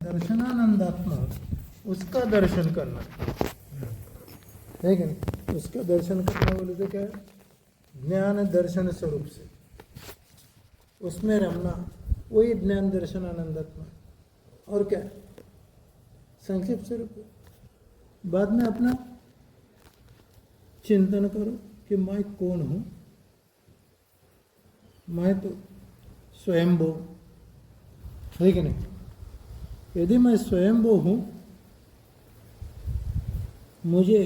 दर्शनानंदात्मा उसका दर्शन करना है कि नहीं? उसका दर्शन करना बोले तो क्या है? ज्ञान दर्शन स्वरूप से उसमें रमना, वही ज्ञान दर्शन आनंदात्मा। और क्या संक्षिप्त स्वरूप। बाद में अपना चिंतन करो कि मैं कौन हूं। मैं तो स्वयंभू है कि नहीं? यदि मैं स्वयंभू हूं, मुझे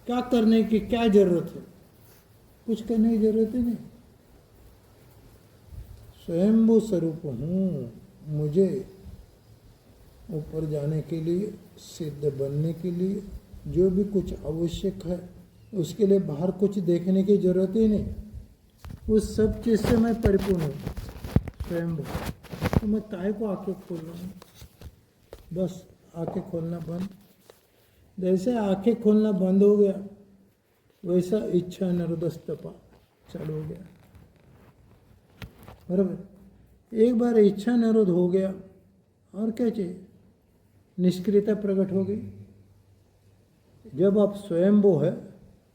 क्या करने की क्या जरूरत है? कुछ करने की जरूरत ही नहीं। स्वयंभू स्वरूप हूं, मुझे ऊपर जाने के लिए, सिद्ध बनने के लिए जो भी कुछ आवश्यक है, उसके लिए बाहर कुछ देखने की जरूरत ही नहीं। उस सब चीज से मैं परिपूर्ण हूँ स्वयंभू। तो मैं काय को आंखें खोल रहा हूँ? बस आंखें खोलना बंद। जैसे आंखें खोलना बंद हो गया, वैसा इच्छा निरोधस्तपा चालू हो गया। बराबर। एक बार इच्छा निरोध हो गया, और क्या चाहिए? निष्क्रियता प्रकट हो गई। जब आप स्वयंभू है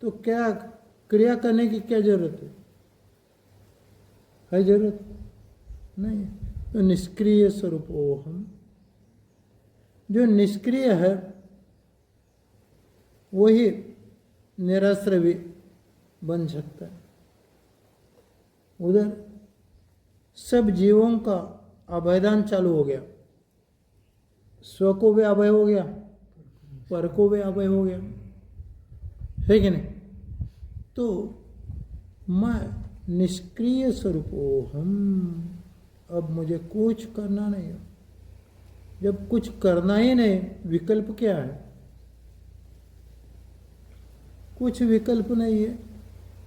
तो क्या क्रिया करने की क्या जरूरत है जरूरत नहीं। तो निष्क्रिय स्वरूप हम, जो निष्क्रिय है वही निराश्रय भी बन सकता है। उधर सब जीवों का अभयदान चालू हो गया। स्व को भी अभय हो गया, पर को भी अभय हो गया, है कि नहीं? तो मैं निष्क्रिय स्वरूप हम, अब मुझे कुछ करना नहीं है। जब कुछ करना ही नहीं, विकल्प क्या है? कुछ विकल्प नहीं है।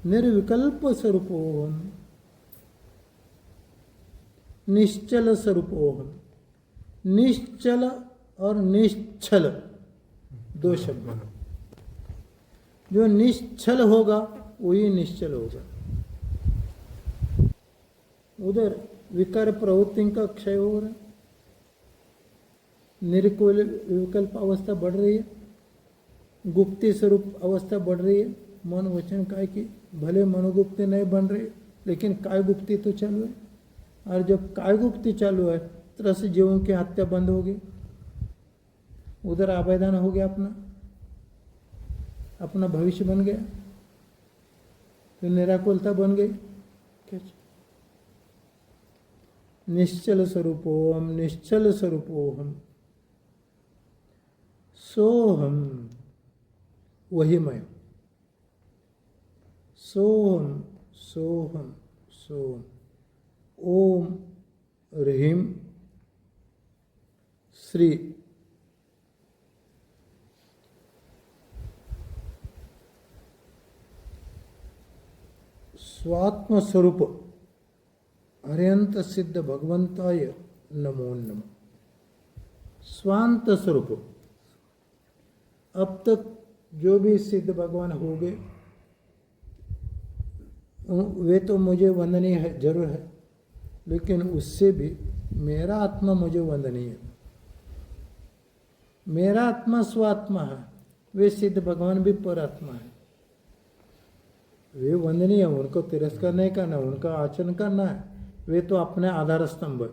निर्विकल्प स्वरूप हम, निश्चल स्वरूप हम। निश्चल और निश्चल दो शब्द। जो निश्चल होगा वही निश्चल होगा। उधर विकार प्रवृत्ति का क्षय हो रहा है, निर्विकल्प अवस्था बढ़ रही है, गुप्ति स्वरूप अवस्था बढ़ रही है। मन वचन काय की भले मनोगुप्ति नहीं बन रही, लेकिन काय गुप्ति तो चालू है। और जब काय गुप्ति चालू है, तरह से जीवों की हत्या बंद होगी। उधर आवेदन हो गया, अपना भविष्य बन गया, तो निराकुलता बन गई। क्या? निश्चल स्वरूपोहम, निश्चल स्वरूपोहम, सोहम, वही मैं। सोहम सोहम सोहम। ओम ह्रीम श्री। स्वात्म स्वरूप अत्यंत सिद्ध भगवंताय नमो नमः। स्वांत स्वरूप, अब तक जो भी सिद्ध भगवान हो गए वे तो मुझे वंदनीय है, जरूर है, लेकिन उससे भी मेरा आत्मा मुझे वंदनीय है। मेरा आत्मा स्वात्मा है, वे सिद्ध भगवान भी परात्मा है। वे वंदनीय है, उनको तिरस्कार नहीं करना, उनका आचरण करना है। वे तो अपने आधार स्तंभ है।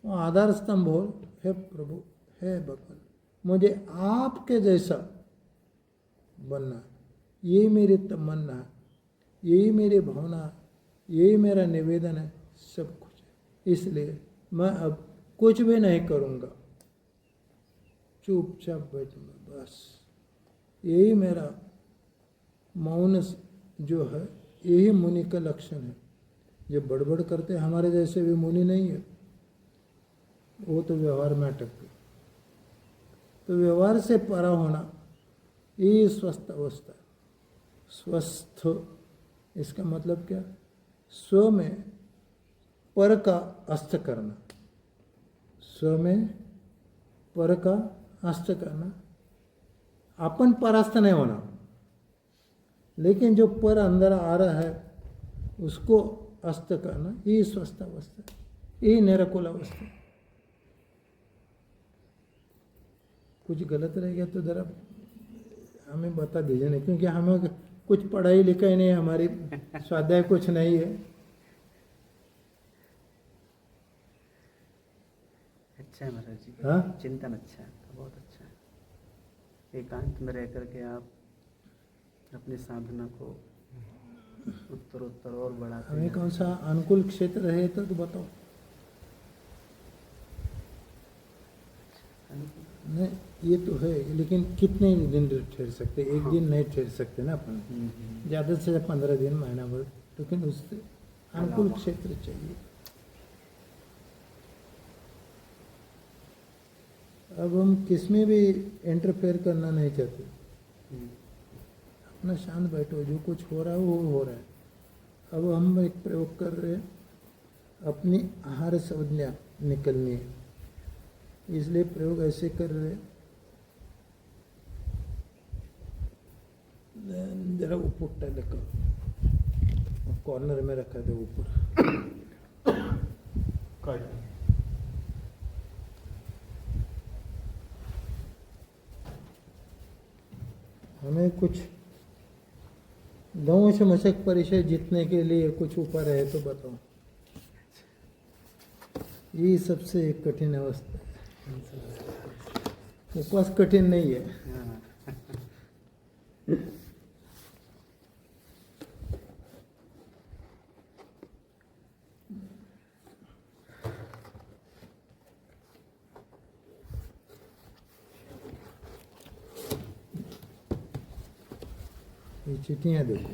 वो आधार स्तंभ हो, हे प्रभु, हे भगवान, मुझे आपके जैसा बनना है, यही मेरी तमन्ना है, यही मेरी भावना है, यही मेरा निवेदन है, सब कुछ है। इसलिए मैं अब कुछ भी नहीं करूँगा, चुपचाप बैठूंगा बस। यही मेरा मौन जो है, यही मुनि का लक्षण है। जो बड़बड़ करते हमारे जैसे भी मुनि नहीं है, वो तो व्यवहार में अटक गए। तो व्यवहार से परा होना, ये स्वस्थ अवस्था। स्वस्थ इसका मतलब क्या? स्व में पर का अस्त करना, स्व में पर का अस्त करना। अपन परास्त नहीं होना, लेकिन जो पर अंदर आ रहा है उसको अस्त करना, ये स्वस्थ अवस्था, ये निरकुल अवस्था। कुछ गलत रह गया तो ज़रा हमें बता दीजिए ना, क्योंकि हमें कुछ पढ़ाई लिखाई नहीं है, हमारी स्वाध्याय कुछ नहीं है। अच्छा है महाराज जी, हाँ? चिंतन अच्छा है, तो बहुत अच्छा है। एकांत में रह करके आप अपनी साधना को उत्तरोत्तर और बढ़ाते हमें हैं। कौन सा अनुकूल क्षेत्र है तो बताओ। नहीं, ये तो है, लेकिन कितने दिन ठहर सकते, एक हाँ। दिन नहीं ठहर सकते ना अपन, ज़्यादा से ज़्यादा 15 दिन, महीना भर, लेकिन उससे अनुकूल क्षेत्र चाहिए। अब हम किस में भी इंटरफेयर करना नहीं चाहते, अपना शांत बैठो, जो कुछ हो रहा है वो हो रहा है। अब हम एक प्रयोग कर रहे हैं, अपनी आहार संज्ञा निकलनी है, इसलिए प्रयोग ऐसे कर रहे हैं। जरा ऊपर लेकर कॉर्नर में रखा दे ऊपर। हमें कुछ दंश मशक परिचय जीतने के लिए कुछ ऊपर है तो बताओ। ये सबसे कठिन अवस्था है, उपवास कठिन नहीं है। ये चिट्ठियाँ देखो,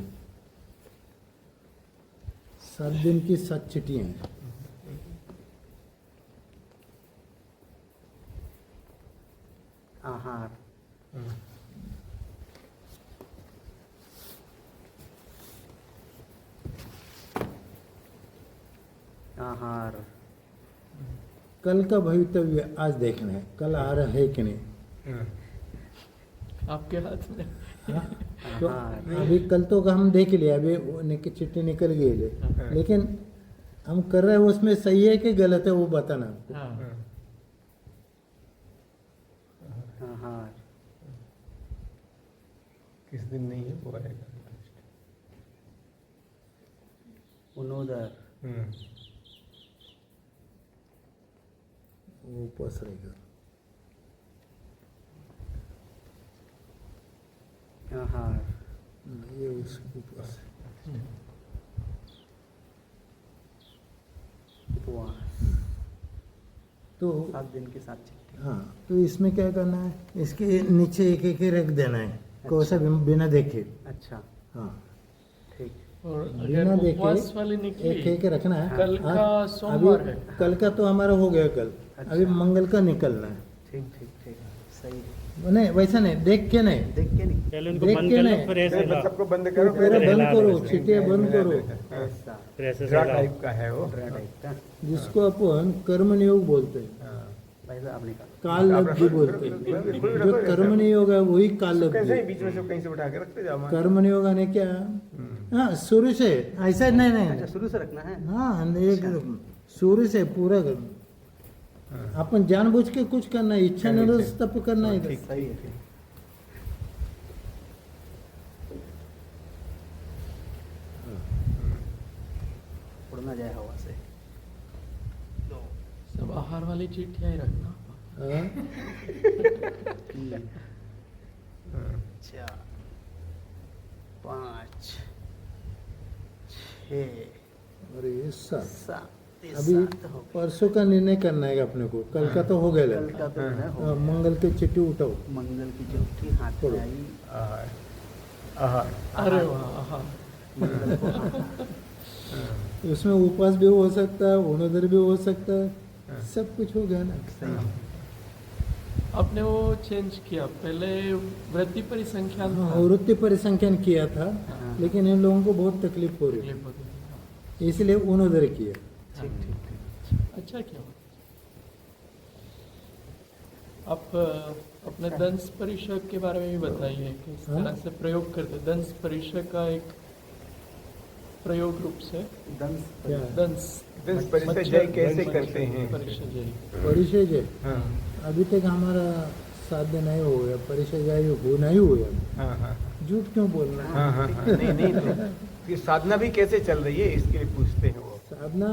7 दिन की 7 चिट्ठियाँ हैं। आहार, आहार, कल का भवितव्य आज देखना है, कल आ रहा है कि नहीं। आपके हाथ में। हाँ, तो अभी कल तो हम देख लिया, अभी वो चिट्ठी निकल गई है, लेकिन हम कर रहे हैं उसमें सही है कि गलत है वो बताना आपको। आहार, किस दिन नहीं है वो आएगा। उनोदर, वो उपवास रहेगा। आहार, ये उसको उपवास है। उपवास, तो 7 दिन की 7 चिट्ठी। हाँ, तो इसमें क्या करना है, इसके नीचे एक एक रख देना है, कौन सा बिना देखे। अच्छा, हाँ, ठीक। और बिना अगर देखे उपवास वाली निकली, एक एक रखना है। कल हाँ, का सोमवार अभी है। कल का तो हमारा हो गया कल, अच्छा। अभी मंगल का निकलना है। ठीक ठीक ठीक, सही है। नहीं वैसा नहीं, देख के नहीं, देख के नहीं, पहले उनको देख बंद के कर लो, नहीं, फिर ऐसे ला। सबको बंद तो करो, पूरा फिर बंद हिला करो, दो। चिटिया बंद करो। ऐसा फिर ऐसे ड्रा हिलाओ। टाइप का है वो। ड्रा टाइप का। जिसको अपन कर्म नियोग बोलते हैं, हाँ। पहले आप निकालो। काल लब्धि बोलते हैं। जो कर्म नियोग है वही काल कैसे ही लब्धि। बीच में से कहीं से उठा के रखते जाओ। कर्म नियोग ने क्या, हाँ शुरू से ऐसा नहीं अच्छा, नहीं, शुरू से रखना है। हाँ एक शुरू से पूरा कर्म। अपन जानबूझ के कुछ करना है, इच्छा करनी निरस चाहिए। तप करना है। ठीक। सही है, ठीक। उड़ना जाए हवा से। सब आहार वाली चिट्ठियाँ ही रखना। हाँ, 4 5 6 और ये 7। 7 अभी परसों का निर्णय करना है अपने को, कल का तो हो गया। कल का तो है, हो हाँ, गया। मंगल की चिट्ठी उठाओ। मंगल की चिट्ठी हाथ में पढ़ो। आई। आहार, आहार, अरे वाह, आहार। मंगल को हाथ। उसमें उपवास भी हो सकता है, उनोदर भी हो सकता है, सब कुछ हो गया ना। सही है। आपने वो चेंज किया, पहले वृत्ति परिसंख्यान हाँ, था। वृत्ति परिसंख्यान किया था, हाँ। लेकिन इन लोगों को बहुत तकलीफ हो रही तकलीफ होती है। है, इसलिए उनोदर किया। ठीक ठीक ठीक। अच्छा क्या आप अपने दंश परिषद के बारे में भी बताइए, किस हाँ? तरह से प्रयोग करते। दंश परिषद का एक प्रयोग रूप से दंश क्या? दंश दंश परिषद जय कैसे करते हैं? परिषद जय। परिचय है, हाँ। अभी तक हमारा साध्य नहीं हो गया, परिचय हो नहीं हुआ, हाँ हाँ झूठ क्यों बोलना है? हाँ हाँ हाँ नहीं नहीं तो ये साधना भी कैसे चल रही है इसके लिए पूछते हैं वो। साधना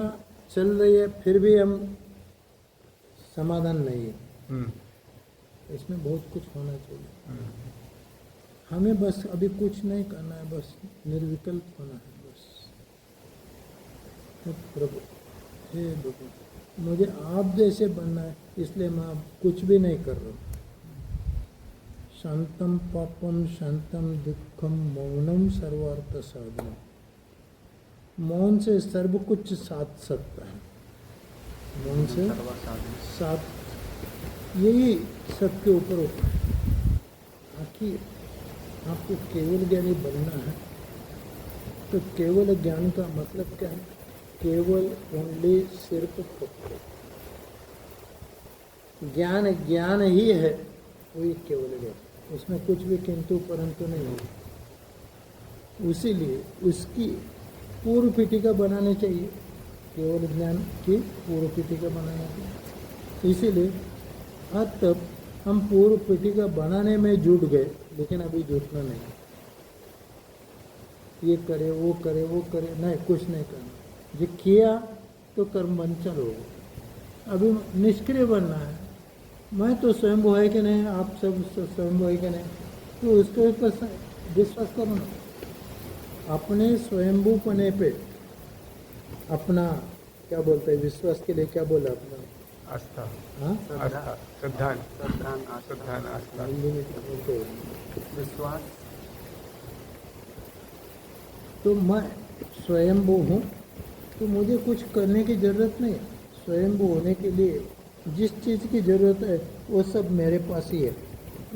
चल रही है, फिर भी हम समाधान नहीं है, हम्म, इसमें बहुत कुछ होना चाहिए। हम्म, हमें बस अभी कुछ नहीं करना है, बस निर्विकल्प होना है बस। हे प्रभु, हे भगवान, मुझे आप जैसे बनना है, इसलिए मैं अब कुछ भी नहीं कर रहा हूँ। शांतम पापम शांतम दुखम मौनम सर्वार्थ साधनम। मौन से सर्व कुछ साध सकता है, मौन से सर्वसाधन साथ यही सबके ऊपर होता है। आखिर आपको केवल ज्ञानी बनना है, तो केवल ज्ञान का मतलब क्या है? केवल ओनली सिर्फ फक्त ज्ञान, ज्ञान ही है, वही केवल ज्ञान, उसमें कुछ भी किंतु परंतु नहीं होगा। उसीलिए उसकी पूर्व पीठिका बनानी चाहिए, केवल ज्ञान की पूर्व पीठिका बनानी चाहिए। इसीलिए आज तक हम पूर्व पीठिका बनाने में जुट गए, लेकिन अभी जुटना नहीं। ये करे वो करे वो करे, नहीं, कुछ नहीं करना। जो किया तो कर्म बंचन होगा। अभी निष्क्रिय बनना है। मैं तो स्वयं है कि नहीं, आप सब स्वयं है कि नहीं, तो उसके ऊपर विश्वास करो ना। अपने स्वयंभूपने पे अपना क्या बोलते हैं, विश्वास के लिए क्या बोला अपना, आस्था हाँ, आस्था श्रद्धा श्रद्धान श्रद्धा आस्था आस्था हिंदी में क्या बोलते हैं? विश्वास। तो मैं स्वयंभू हूँ, तो मुझे कुछ करने की जरूरत नहीं। स्वयंभू होने के लिए जिस चीज़ की जरूरत है वो सब मेरे पास ही है,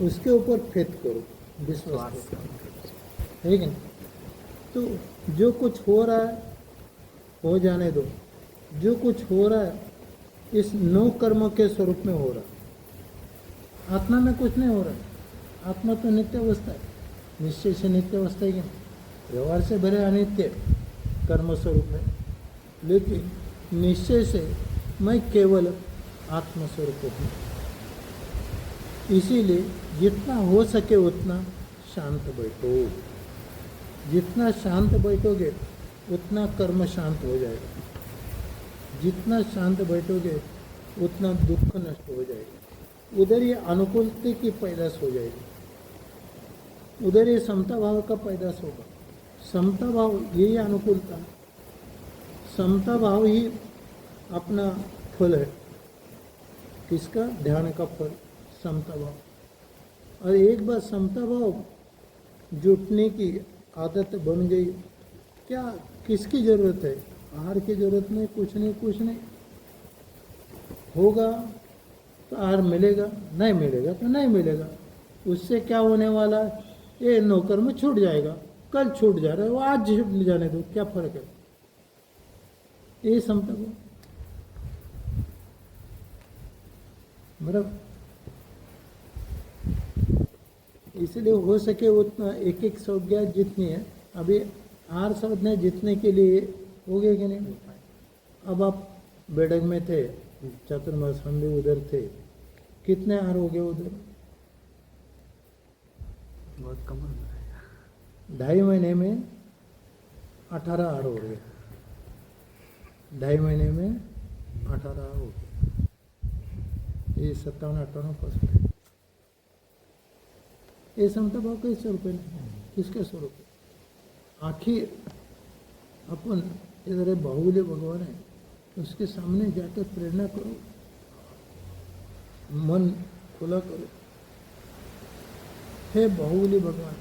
उसके ऊपर फेथ करो, विश्वास करो, ठीक है ना? तो जो कुछ हो रहा है हो जाने दो। जो कुछ हो रहा है इस नौ कर्म के स्वरूप में हो रहा है। आत्मा में कुछ नहीं हो रहा है। आत्मा तो नित्य अवस्था है, निश्चय से नित्य अवस्था है क्या? व्यवहार से भरे अनित्य कर्म स्वरूप है, लेकिन निश्चय से मैं केवल आत्मस्वरूप हूँ। इसीलिए जितना हो सके उतना शांत बैठो। जितना शांत बैठोगे उतना कर्म शांत हो जाएगा। जितना शांत बैठोगे उतना दुख नष्ट हो जाएगा। उधर ये अनुकूलता की पैदाश हो जाएगी, उधर ये समता भाव का पैदाश होगा। समता भाव यही अनुकूलता, समता भाव ही अपना फल है। किसका? ध्यान का फल समता भाव। और एक बार समता भाव जुटने की आदत बन गई, क्या किसकी जरूरत है? आहार की जरूरत नहीं, कुछ नहीं, कुछ नहीं। होगा तो आहार मिलेगा, नहीं मिलेगा तो नहीं मिलेगा। उससे क्या होने वाला है? ये नौकर में छूट जाएगा, कल छूट जा रहा है, वो आज ले जाने दो, क्या फर्क है? ये समता भाव। बराबर। इसलिए हो सके उतना एक एक संज्ञा जितनी है, अभी 8 संज्ञा जितने के लिए हो गए कि नहीं? अब आप बैठक में थे, चतुर्मास हम भी उधर थे, कितने आर हो गए उधर? बहुत कम हो जाएगा। 2.5 महीने में 18 आर हो गए। 2.5 महीने में 18 आर हो गए। ये 57-58%। ये समता भाव के स्वरूप है, किसके स्वरूप है? आखिर अपन इधर बाहुल्य भगवान है, उसके सामने जाकर प्रेरणा करो, मन खुला करो। हे बाहुल्य भगवान,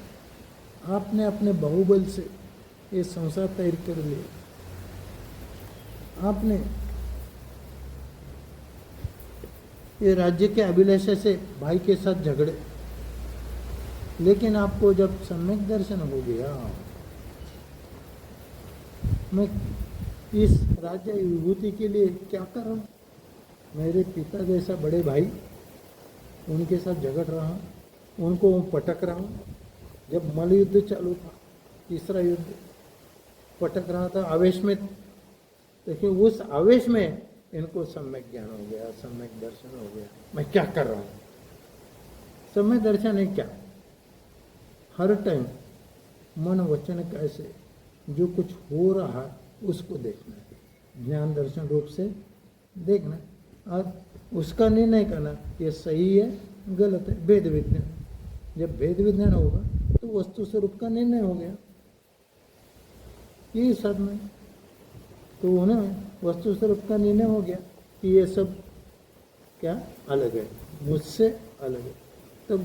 आपने अपने बाहुबल से ये संसार तैयार कर लिया। आपने ये राज्य के अभिलाषा से भाई के साथ झगड़े, लेकिन आपको जब सम्यक दर्शन हो गया, मैं इस राज्य विभूति के लिए क्या कर रहा हूँ? मेरे पिता जैसा बड़े भाई, उनके साथ झगड़ रहा हूँ, उनको पटक रहा हूँ। जब मल्ल युद्ध चालू था, तीसरा युद्ध, पटक रहा था आवेश में। देखिए उस आवेश में इनको सम्यक ज्ञान हो गया, सम्यक दर्शन हो गया। मैं क्या कर रहा हूँ? समय दर्शन है क्या? हर टाइम मन वचन कैसे जो कुछ हो रहा है उसको देखना है, ज्ञान दर्शन रूप से देखना और उसका निर्णय करना ये सही है गलत है। भेद विज्ञान, जब भेद विज्ञान होगा तो वस्तु स्वरूप का निर्णय हो गया, यही साधना है। तो उन्हें वस्तु स्वरूप का निर्णय हो गया कि ये सब क्या अलग है, मुझसे अलग है। तो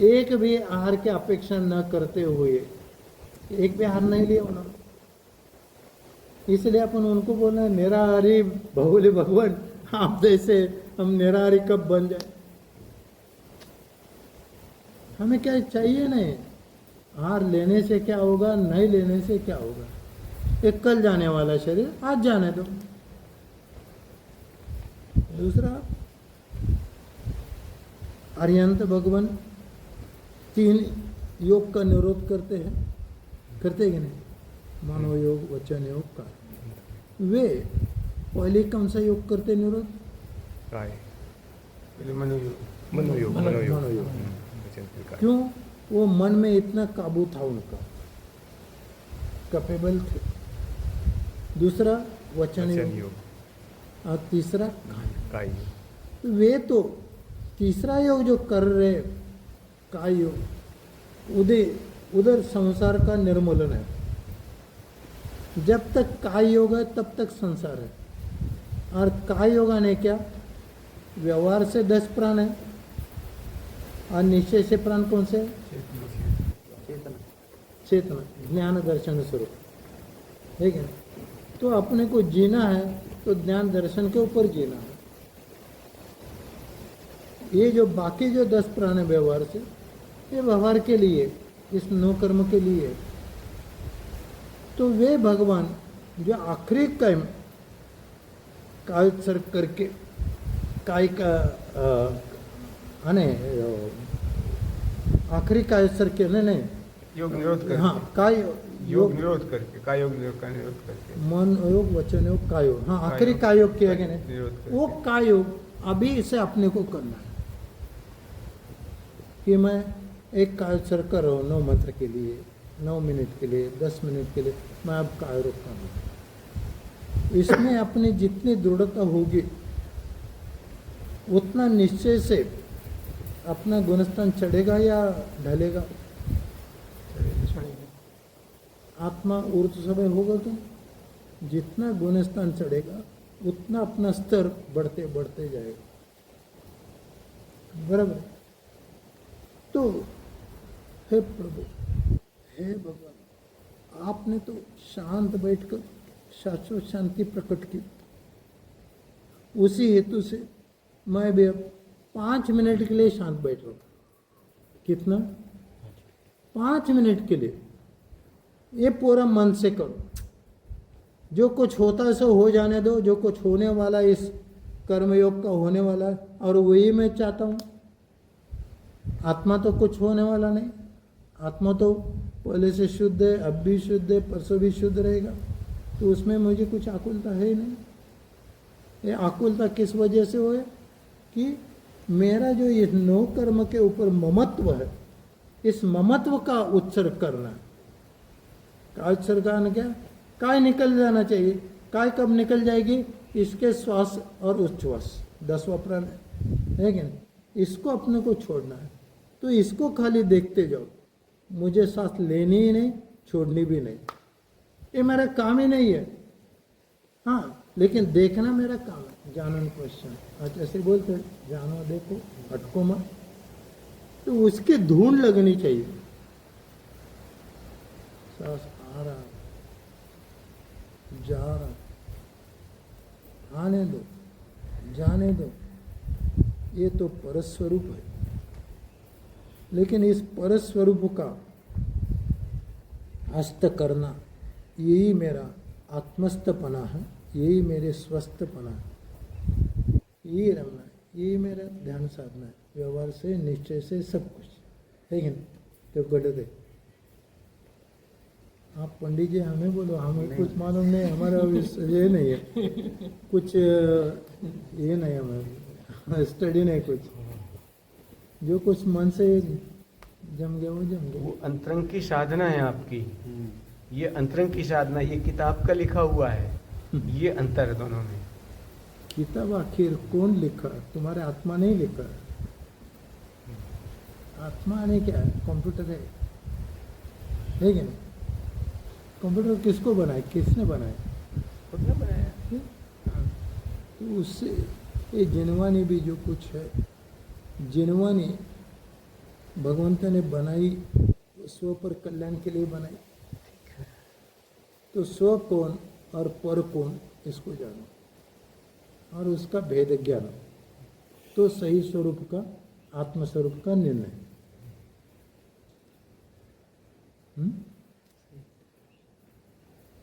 एक भी आहार की अपेक्षा न करते हुए एक भी आहार नहीं लिया उन्होंने, इसलिए अपन उनको बोलना निराहारी बहुले भगवान, आप जैसे हम निराहारी कब बन जाए? हमें क्या चाहिए नहीं, आहार लेने से क्या होगा, नहीं लेने से क्या होगा। एक कल जाने वाला शरीर आज जाने दो। दूसरा, अरिहंत भगवान 3 योग का निरोध करते हैं, करते कि नहीं? मनोयोग, वचन योग का। वे पहले कौन सा योग करते निरोध? काय पहले मनोयोग मनोयोग मनोयोग। वचन फिर काय। क्यों? वो मन में इतना काबू था उनका, कैपेबल थे। दूसरा वचन वचन योग योग और तीसरा काय योग। तो वे तो तीसरा योग जो कर रहे काय योग, उधर संसार का निर्मूलन है। जब तक काय योग है तब तक संसार है। और काय योगा ने क्या, व्यवहार से 10 प्राण है और निश्चय से प्राण कौन से? चेतना। चेतना, ज्ञान दर्शन स्वरूप, ठीक है। तो अपने को जीना है तो ज्ञान दर्शन के ऊपर जीना है। ये जो बाकी जो 10 प्राण है व्यवहार से, ये व्यवहार के लिए, इस नो कर्म के लिए। तो वे भगवान जो आखिरी टाइम काय उत्सर्ग करके काय का आने आखिरी काय उत्सर्ग के नहीं योग निरोध करके। हाँ काय योग निरोध करके, काय योग निरोध का निरोध करके। मन योग, वचन योग, काय योग, हाँ आखिरी काय योग किया गया नहीं, निरोध करके। वो काय योग अभी इसे अपने को करना है कि मैं एक काय उत्सर्ग कर रहा हूँ 9 मंत्र के लिए, 9 मिनट के लिए, 10 मिनट के लिए, मैं अब काय रोक करूँगा। इसमें अपनी जितनी दृढ़ता होगी उतना निश्चय से अपना गुणस्थान चढ़ेगा या ढलेगा? आत्मा ऊर्ध समय होगा तो जितना गुणस्थान चढ़ेगा उतना अपना स्तर बढ़ते बढ़ते जाएगा, बराबर। तो हे प्रभु, हे भगवान, आपने तो शांत बैठकर शाश्वत शांति प्रकट की। उसी हेतु से मैं भी अब 5 मिनट के लिए शांत बैठ रहा हूँ। कितना? 5 मिनट के लिए। ये पूरा मन से करो, जो कुछ होता है सो हो जाने दो, जो कुछ होने वाला इस कर्मयोग का होने वाला है, और वही मैं चाहता हूँ। आत्मा तो कुछ होने वाला नहीं, आत्मा तो पहले से शुद्ध है, अब भी शुद्ध है, परसों भी शुद्ध रहेगा, तो उसमें मुझे कुछ आकुलता है ही नहीं। ये आकुलता किस वजह से हो है कि मेरा जो ये 9 कर्म के ऊपर ममत्व है, इस ममत्व का उत्सर्ग करना है। काय उत्सर्ग करना क्या? काय निकल जाना चाहिए। काय कब निकल जाएगी? इसके श्वास और उच्छ्वास 10वां प्राण है कि नहीं, इसको अपने को छोड़ना है। तो इसको खाली देखते जाओ, मुझे सांस लेनी ही नहीं, छोड़नी भी नहीं, ये मेरा काम ही नहीं है। हाँ, लेकिन देखना मेरा काम है। जानन क्वेश्चन, आज ऐसे बोलते हैं, जानो देखो हटको मत, तो उसकी धून लगनी चाहिए। सांस आ रहा, जा रहा, आने दो, जाने दो, ये तो परस्वरूप है। लेकिन इस परस्वरूप का हस्त करना, यही मेरा आत्मस्थपना है, यही मेरे स्वस्थपना है, यही रमना है, यही मेरा ध्यान साधना है। व्यवहार से, निश्चय से, सब कुछ, ठीक है ना? तो गढ़ आप पंडित जी हमें बोलो, हमें कुछ मालूम नहीं, हमारा ये नहीं है कुछ, ये नहीं, हमें स्टडी नहीं कुछ, जो कुछ मन से जम गया वो जम गया। वो अंतरंग की साधना है आपकी, ये अंतरंग की साधना, ये किताब का लिखा हुआ है, ये अंतर है दोनों में। किताब आखिर कौन लिखा? तुम्हारे आत्मा नहीं लिखा। आत्मा ने क्या है? कंप्यूटर है कि नहीं? कंप्यूटर किसको बनाया? किसने बनाया? खुद ने बनाया। तो उससे ये जिनवानी भी जो कुछ है, जिनवानी भगवंत ने बनाई स्व पर कल्याण के लिए बनाई। तो स्व कौन और पर कौन इसको जानो और उसका भेद ज्ञान, तो सही स्वरूप का आत्म स्वरूप का निर्णय।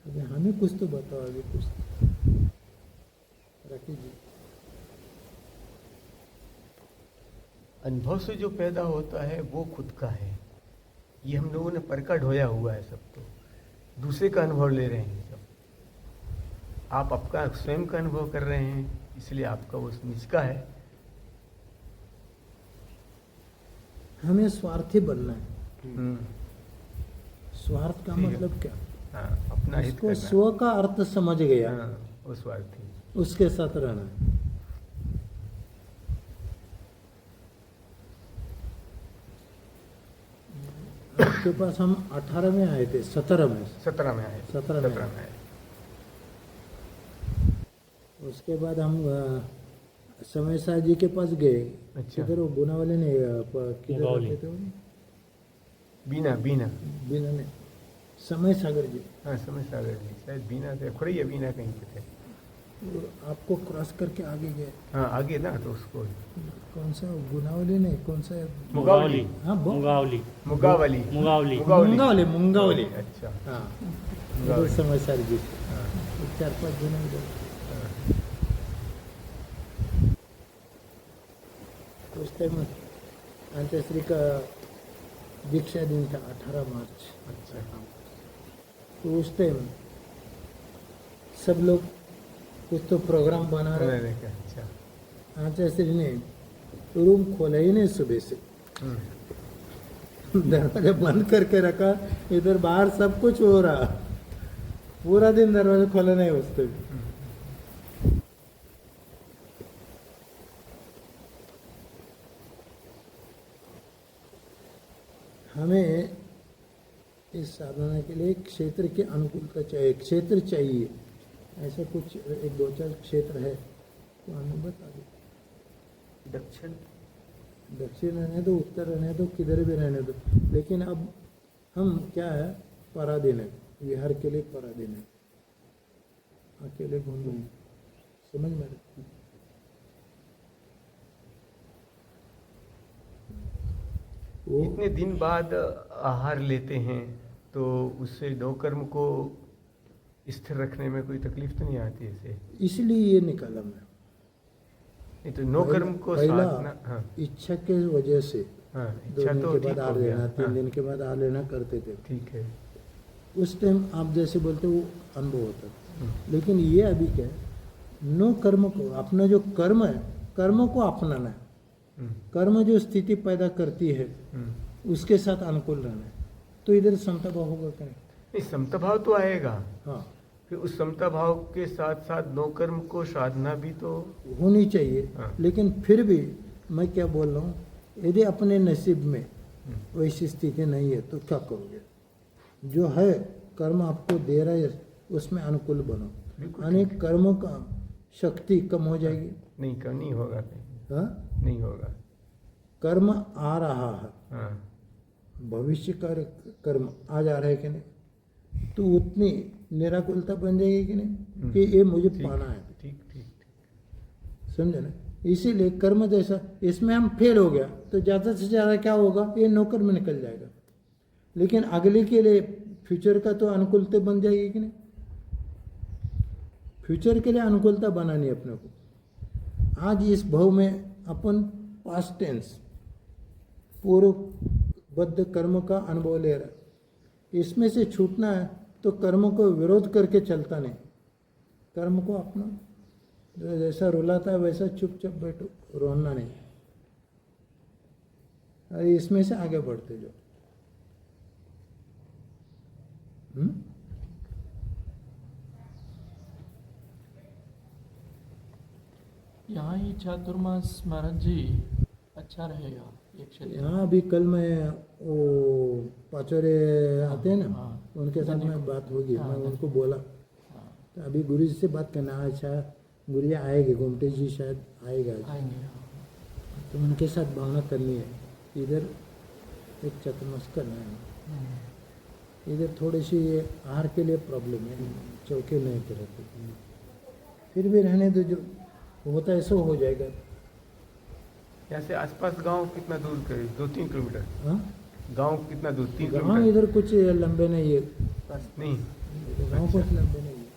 अभी हमें कुछ तो बताओ, अभी कुछ राकेश जी। अनुभव से जो पैदा होता है वो खुद का है, ये हम लोगों ने परखा ढोया हुआ है सब। तो दूसरे का अनुभव ले रहे हैं सब, आप आपका स्वयं का अनुभव कर रहे हैं, इसलिए आपका वो निज का है। हमें स्वार्थी बनना है। स्वार्थ का ठीक है। मतलब क्या? हाँ, अपना हित उसको करना। स्व का अर्थ समझ गया, हाँ, वो स्वार्थी। उसके साथ रहना है। आपके पास हम 18 में आए थे, 17 में 17 में आए। 17 में 17 में आए। उसके बाद हम समय शाह जी के पास गए। अच्छा। किधर वो गुना वाले ने किधर मुंगावली। रहते थे वो? बीना बीना। बिना ने समय सागर जी। हाँ, समझ सागर जी शायद बीना थे, खुरैया बीना कहीं पे थे। वो आपको क्रॉस करके आगे गए। हाँ, आगे ना तो उसको कौन सा गुनावली नहीं, कौन सा? मुगावली। हाँ मुगावली। मुगावली। मुगावली। मुंगावली। मुंगावली। अच्छा। हाँ, मुंगावली। उधर समय सागर जी। हाँ, 4-5 दिन उधर। हाँ। उस टाइम अंत्यश्री का दीक्षा दिन था, 18 मार्च। अच्छा। तो उस टाइम सब लोग कुछ तो प्रोग्राम बना रहे। मैंने कहा, अच्छा। अंत्यश्री ने रूम खोला ही नहीं सुबह से, दरवाजा बंद करके रखा। इधर बाहर सब कुछ हो रहा, पूरा दिन दरवाजा खोला नहीं उस टाइम। हमें इस साधना के लिए क्षेत्र की अनुकूलता चाहिए, क्षेत्र चाहिए। ऐसा कुछ 1-2-4 क्षेत्र है तो हमें बता दो। दक्षिण दक्षिण रहने दो, उत्तर रहने दो, किधर भी रहने दो, लेकिन अब हम क्या है, पराधीन है, विहार के लिए पराधीन है, अकेले घूम रहे हैं। समझ में रहे? वो इतने दिन बाद आहार लेते हैं तो उससे नौ कर्म को स्थिर रखने में कोई तकलीफ तो नहीं आती ऐसे? इसलिए ये निकाला मैं। नहीं तो नौ कर्म को पहला साधना। हाँ, इच्छा के वजह से हाँ, 2 इच्छा दिन तो के ठीक बाद हो आर गया। लेना, 3 हाँ, दिन के बाद आर लेना करते थे। ठीक है। उस टाइम आप जैसे बोलते वो अनुभव होता था। लेकिन ये अभी क्या है, नो कर्म को, अपना जो कर्म है, कर्म को अपनाना है। हम्म, कर्म जो स्थिति पैदा करती है हम्म। उसके साथ अनुकूल रहना है। तो इधर समता भाव होगा क्या? नहीं, समता भाव तो आएगा, हाँ, फिर उस समता भाव के साथ साथ नौ कर्म को साधना भी तो। होनी चाहिए। हाँ। लेकिन फिर भी मैं क्या बोल रहा हूँ, यदि अपने नसीब में वैसी स्थिति नहीं है तो क्या करोगे? जो है कर्म आपको दे रहा है उसमें अनुकूल बनो, बिल्कुल अनेक कर्मों का शक्ति कम हो जाएगी। नहीं कर, नहीं होगा कहीं, हाँ, नहीं होगा। कर्म आ रहा है, हाँ, भविष्य का कर्म आ जा रहा है कि नहीं, तो उतनी निराकुलता बन जाएगी कि नहीं कि ये मुझे ठीक, पाना है। ठीक ठीक ठीक। समझे ना? इसीलिए कर्म जैसा इसमें हम फेल हो गया तो ज़्यादा से ज़्यादा क्या होगा, ये नौकर में निकल जाएगा। लेकिन अगले के लिए फ्यूचर का तो अनुकूलता बन जाएगी कि नहीं? फ्यूचर के लिए अनुकूलता बनानी है अपने को। आज इस भाव में अपन पास्ट टेंस पूर्वबद्ध कर्म का अनुभव ले रहा है, इसमें से छूटना है तो कर्म को विरोध करके चलता नहीं, कर्म को अपना जो जैसा रुलाता है वैसा चुपचाप बैठो, रोना नहीं। और इसमें से आगे बढ़ते जाओ। यहाँ ही चातुर्मास महाराज जी अच्छा रहेगा ये क्षेत्र। यहाँ अभी कल मैं वो पाचोरे आते हैं ना, हाँ। उनके साथ में बात होगी। मैं उनको बोला हाँ, तो अभी गुरु जी से बात करना। अच्छा गुरु जी आएंगे, गोमटेश जी शायद आएगा आज। आएंगे हाँ। तो उनके साथ भावना करनी है। इधर एक चातुर्मास करना है। इधर थोड़ी सी आहार के लिए प्रॉब्लम है, चौके नहीं के रहते। फिर भी रहने दो, जो होता है सो हो जाएगा। यहाँ से आसपास गांव कितना दूर करीब 2-3 किलोमीटर? हाँ गांव कितना दूर? 3 गाँव किलोमीटर? इधर कुछ लंबे नहीं है, नहीं। गाँव कुछ लंबे नहीं है,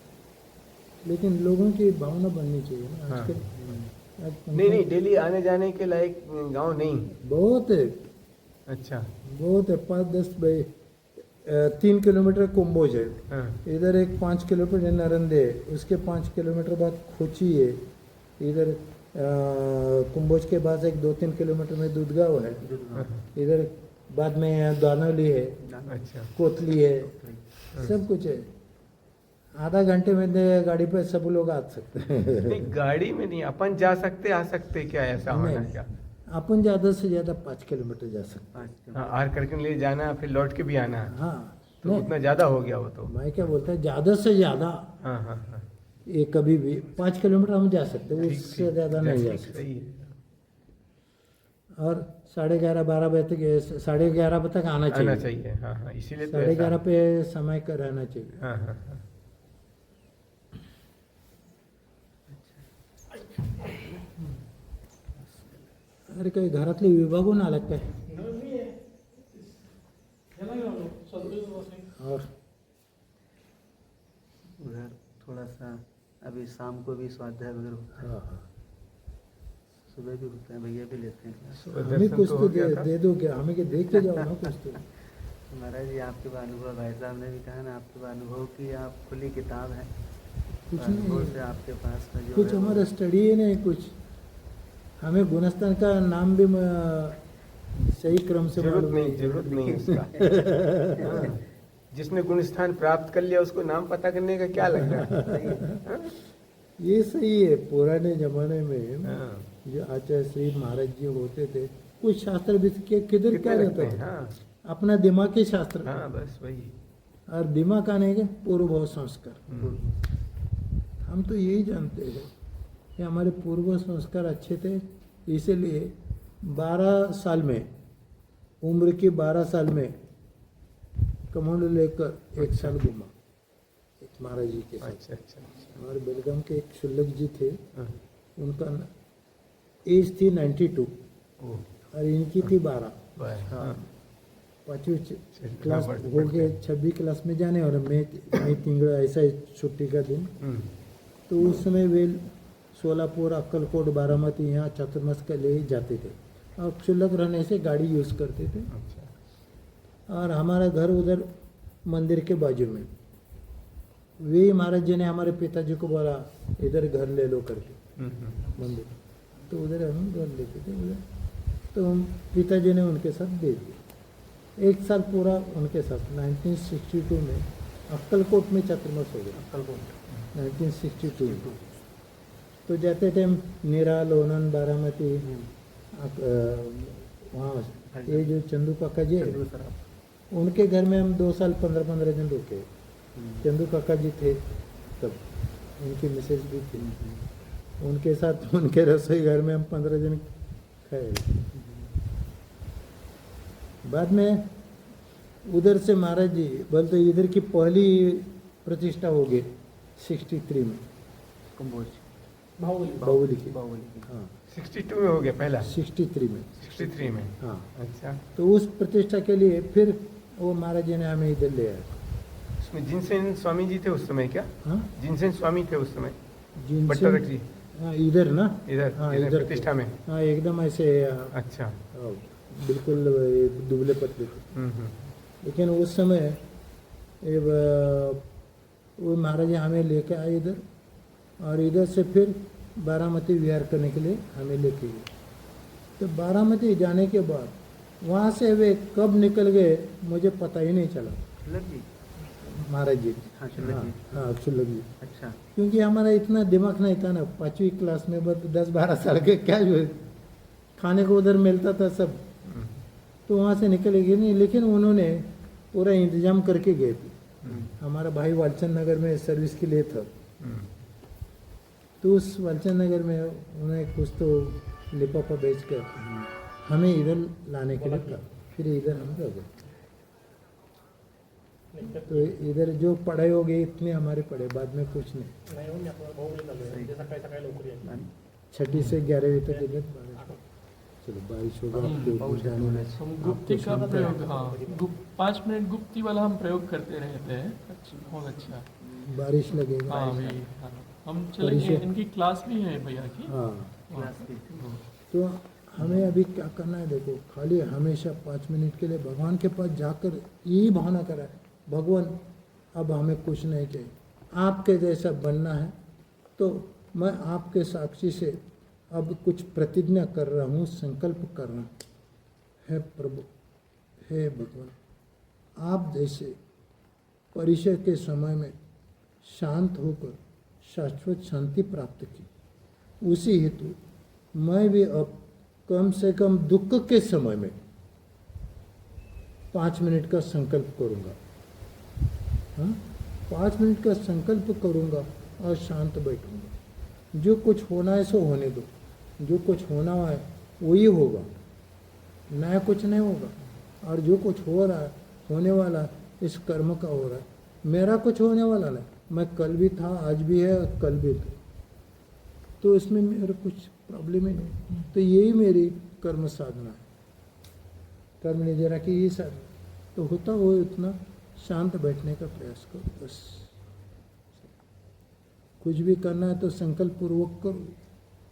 लेकिन लोगों की भावना बननी चाहिए ना हाँ। आजकल। नहीं, डेली आने जाने के लायक गांव नहीं। बहुत है, अच्छा। बहुत है। 5-10 भाई 3 किलोमीटर कुंभोज है, हाँ। इधर एक 5 किलोमीटर नरंदे है, उसके 5 किलोमीटर बाद खोची है, इधर कुंभोज के बाद एक 2-3 किलोमीटर में दूधगांव है, इधर बाद में दानोली है, अच्छा। कोतली है, सब कुछ है। आधा घंटे में गाड़ी पे सब लोग आ सकते हैं। नहीं, गाड़ी में नहीं, अपन जा सकते आ सकते क्या? ऐसा होना नहीं। क्या? अपन ज़्यादा से ज़्यादा 5 किलोमीटर जा सकते हैं। हाँ, आर करके ले जाना, फिर लौट के भी आना है, हाँ तो नहीं, उतना ज्यादा हो गया वो तो। मैं क्या बोलता है, ज़्यादा से ज़्यादा हाँ हाँ हाँ, ये कभी भी 5 किलोमीटर हम जा सकते हैं, ठीक, उससे ठीक, ज़्यादा नहीं जा ठीक, सकते। सही है। और 11:30-12 बजे तक 11:30 बजे तक आना आना चाहिए। चाहिए, हाँ हाँ, इसीलिए तो 11:30 ऐसा। पे समय का रहना चाहिए। हाँ हाँ हाँ। अरे काही घरातले विभागून आला काय? और उधर थोड़ा सा अभी शाम को भी स्वाध्याय वगैरह होता है, हाँ हाँ, सुबह भी होता है, भैया भी लेते हैं क्लास। सुबह हमें दर्शन कुछ तो तो हो गया था। दे दो क्या? हमें के दे के जाओ ना कुछ तो। तो महाराज जी आपके पास अनुभव, भाई साहब ने भी कहा ना आपके पास अनुभव की आप खुली किताब है, कुछ अनुभव नहीं, से आपके पास में जो कुछ है वो- हमारा स्टडी ही नहीं कुछ। हमें गुणस्थान का नाम भी सही क्रम से जरूरत मालूम नहीं, जरूरत नहीं है उसका। हाँ, जिसने गुण स्थान प्राप्त कर लिया उसको नाम पता करने का क्या लग रहा है? हाँ? ये सही है। पुराने जमाने में हाँ। जो आचार्य श्री महाराज जी होते थे, कुछ शास्त्र भी किधर क्या कितने रहता रखते हैं? था? हाँ अपना दिमाग के शास्त्र, हाँ, बस वही। और दिमाग आने के पूर्व भाव संस्कार। हम्म, हम तो यही जानते हैं कि हमारे पूर्व संस्कार अच्छे थे, इसीलिए 12 साल में, उम्र की 12 साल में कमंड लेकर 1 साल घूमा एक महाराज जी के साथ। अच्छा अच्छा अच्छा। हमारे बेलगाम के एक शुल्लक जी थे, हाँ, उनका एज थी 92 ओ, और इनकी थी 12। वाह, हाँ, 5वीं चलिए, क्लास बढ़- हो गए, बढ़ते। 26 क्लास में जाने और मैं तिंगड़ा ऐसा ही छुट्टी का दिन। हम्म, तो उस समय वे सोलापुर, अक्कलकोट, बारामती यहाँ चातुर्मास के लिए जाते थे, और क्षुल्लक रहने से गाड़ी यूज़ करते थे। अच्छा। और हमारा घर उधर मंदिर के बाजू में। वे महाराज जी ने हमारे पिताजी को बोला इधर घर ले लो करके मंदिर, तो उधर हम घर लेते थे उधर। तो हम पिताजी ने उनके साथ दे दिया 1 साल पूरा उनके साथ। 1962 में अक्कलकोट में चातुर्मास हो गया, 1962 में। तो जाते टाइम नीरा, लोनन, बारामती, वहाँ ये जो चंदू काका जी है, उनके घर में हम 2 साल 15-15 दिन रुके। चंदू काका जी थे तब, उनकी मिसेज भी थी, उनके साथ उनके रसोई घर में हम 15 दिन खाए। बाद में उधर से महाराज जी बोलते इधर की पहली प्रतिष्ठा हो गई 63 में, कुंभोज बाहुली की। बाहुली की। हाँ 62 में हो गया पहला, 63 में। 63 में। हाँ, अच्छा। तो उस प्रतिष्ठा के लिए फिर वो महाराज जी ने हमें इधर ले आया। उसमें जिनसेन स्वामी जी थे उस समय क्या? हाँ, जिनसेन स्वामी थे उस समय, जिनसे भट्टारक जी हाँ इधर ना, इधर हाँ इधर इधर प्रतिष्ठा में। हाँ एकदम ऐसे अच्छा। बिल्कुल दुबले पतले थे। हम्म। लेकिन उस समय वो महाराज जी हमें लेके आए इधर, और इधर से फिर बारामती विहार करने के लिए हमें लेके गए। तो बारामती जाने के बाद वहाँ से वे कब निकल गए मुझे पता ही नहीं चला। लग जी। महाराज जी। हाँ शुल्लक जी। हाँ शुल्लक जी। अच्छा। क्योंकि हमारा इतना दिमाग नहीं था ना, 5वीं क्लास में बस 10-12 साल के, क्या जो खाने को उधर मिलता था सब, तो वहाँ से निकले गए नहीं। लेकिन उन्होंने पूरा इंतजाम करके गए थे। हमारा भाई वालचंद नगर में सर्विस के लिए था, तो उस वालचंद नगर में उन्हें कुछ तो लिफाफा बेच कर हमें इधर लाने के लिए कहा। फिर इधर हम रह गए। तो इधर जो पढ़ाई हो गई इतने हमारे पढ़े, बाद में कुछ नहीं। आणि 6ठी से 11वीं तक इधर बारिश। चलो बारिश होगा आपको पाऊस जाने में। हम गुप्ती का प्रयोग, हाँ 5 मिनट गुप्ती वाला हम प्रयोग करते रहते हैं। अच्छा, बहुत अच्छा। बारिश लगेगा। हाँ अभी हाँ, हम चलेंगे। परिचय। इनकी क्लास भी है भैया की। हाँ, क्लास की। तो हमें अभी क्या करना है, देखो खाली हमेशा 5 मिनट के लिए भगवान के पास जाकर यही भावना करा है, भगवान अब हमें कुछ नहीं चाहिए, आपके जैसा बनना है। तो मैं आपके साक्षी से अब कुछ प्रतिज्ञा कर रहा हूँ, संकल्प कर रहा हूँ। हे प्रभु, हे भगवान, आप जैसे परिचय के समय में शांत होकर शाश्वत शांति प्राप्त की, उसी हेतु मैं भी अब कम से कम दुख के समय में 5 मिनट का संकल्प करूंगा। हाँ, 5 मिनट का संकल्प करूंगा और शांत बैठूंगा। जो कुछ होना है सो होने दो, जो कुछ होना है वही होगा, नया कुछ नहीं होगा। और जो कुछ हो रहा है, होने वाला इस कर्म का हो रहा है, मेरा कुछ होने वाला नहीं। मैं कल भी था, आज भी है, कल भी था, तो इसमें मेरा कुछ प्रॉब्लम ही नहीं। तो यही मेरी कर्म साधना है, कर्म निजरा की यही साधना। तो होता हो इतना शांत बैठने का प्रयास करो बस। कुछ भी करना है तो संकल्प पूर्वक करो।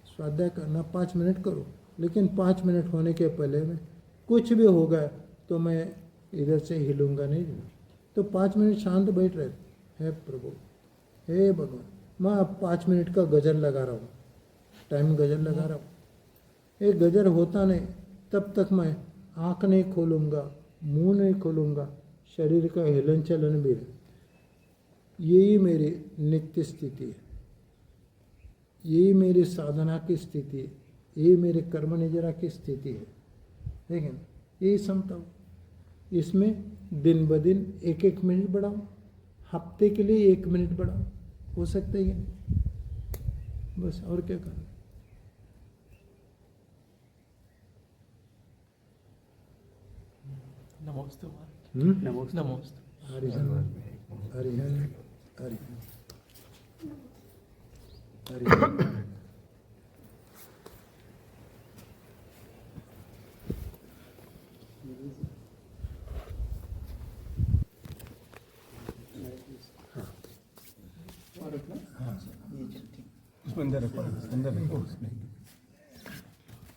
स्वाध्याय करना 5 मिनट करो, लेकिन 5 मिनट होने के पहले में कुछ भी होगा तो मैं इधर से हिलूंगा नहीं। तो 5 मिनट शांत बैठ रहे, हे प्रभु, हे भगवान, मैं अब 5 मिनट का गजर लगा रहा हूँ, टाइम गजर लगा रहा हूँ। एक गजर होता नहीं तब तक मैं आँख नहीं खोलूँगा, मुंह नहीं खोलूँगा, शरीर का हिलन चलन भी नहीं। यही मेरी नित्य स्थिति है, यही मेरी साधना की स्थिति है, यही मेरे कर्म निजरा की स्थिति है। लेकिन यही समता हूँ, इसमें दिन ब दिन 1-1 मिनट बढ़ाऊँ, हफ्ते के लिए 1 मिनट बढ़ाऊँ, हो सकता है कि नहीं? बस और क्या करना। नमोस्तु महाराज। नमोस्तु। नमोस्तु। हरिहन हरिहन हरिहन हरिहन। उसमें अंदर रखो, अंदर रखो।